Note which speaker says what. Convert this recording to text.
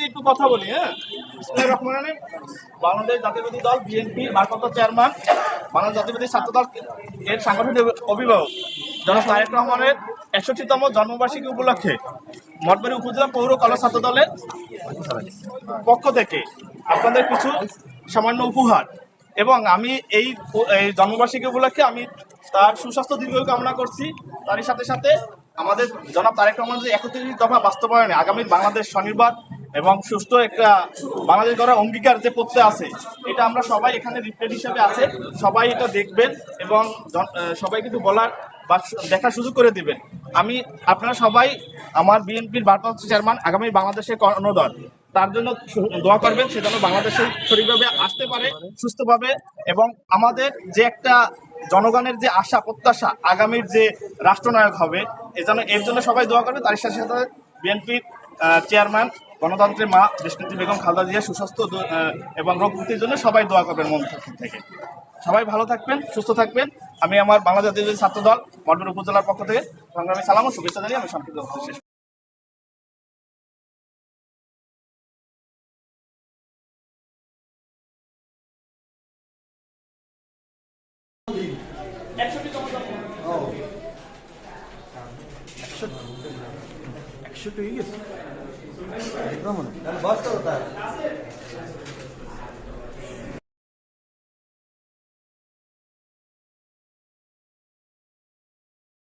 Speaker 1: একটু কথা বলি। হ্যাঁ, বাংলাদেশ জাতীয়তাবাদী দল বিএনপি ভারপ্রাপ্ত চেয়ারম্যান, বাংলাদেশ জাতীয়তাবাদী ছাত্র দল এর সাংগঠনিক অভিভাবক জনাব তারেক রহমানের ৬১তম জন্মবার্ষিকী উপলক্ষে মঠবাড়ি উপজেলা পৌর কলেজ ছাত্র দলের পক্ষ থেকে আপনাদের কিছু সামান্য উপহার, এবং আমি এই জন্মবার্ষিকী উপলক্ষে আমি তার সুস্বাস্থ্য দীর্ঘায়ু কামনা করছি। তারই সাথে সাথে আমাদের জনাব তারেক রহমানের যে ৩১ দফা বাস্তবায়নে আগামী বাংলাদেশ স্বনির্ভর এবং সুষ্ঠু একটা বাংলাদেশ গড়ার অঙ্গীকার যে পড়তে আছে, এটা আমরা সবাই এখানে রিপ্রেজেন্ট হিসেবে আছে, সবাই এটা দেখবেন এবং সবাই কিন্তু বলার বা দেখার সুযোগ করে দিবেন। আমি আপনারা সবাই আমার বিএনপির ভারপ্রাপ্ত চেয়ারম্যান আগামী বাংলাদেশের কর্ণধার, তার জন্য দোয়া করবেন, সে যেন বাংলাদেশে সঠিকভাবে আসতে পারে সুস্থভাবে, এবং আমাদের যে একটা জনগণের যে আশা প্রত্যাশা আগামীর যে রাষ্ট্রনায়ক হবে এর জন্য সবাই দোয়া করবে। তার সাথে সাথে বিএনপির চেয়ারম্যান গণতন্ত্রের মা দেশনেত্রী বেগম খালেদা জিয়া সুস্বাস্থ্য এবং রোগ মুক্তির জন্য সবাই দোয়া করবেন মন থেকে। সবাই ভালো থাকবেন, সুস্থ থাকবেন। আমি আমার বাংলাদেশ জাতীয়তাবাদী ছাত্র দল মঠবাড়ি উপজেলার পক্ষ থেকে সংগ্রামী সালাম ও শুভেচ্ছা জানিয়ে আমি সংক্ষিপ্ত শেষ।
Speaker 2: একশো হয়ে গেছে।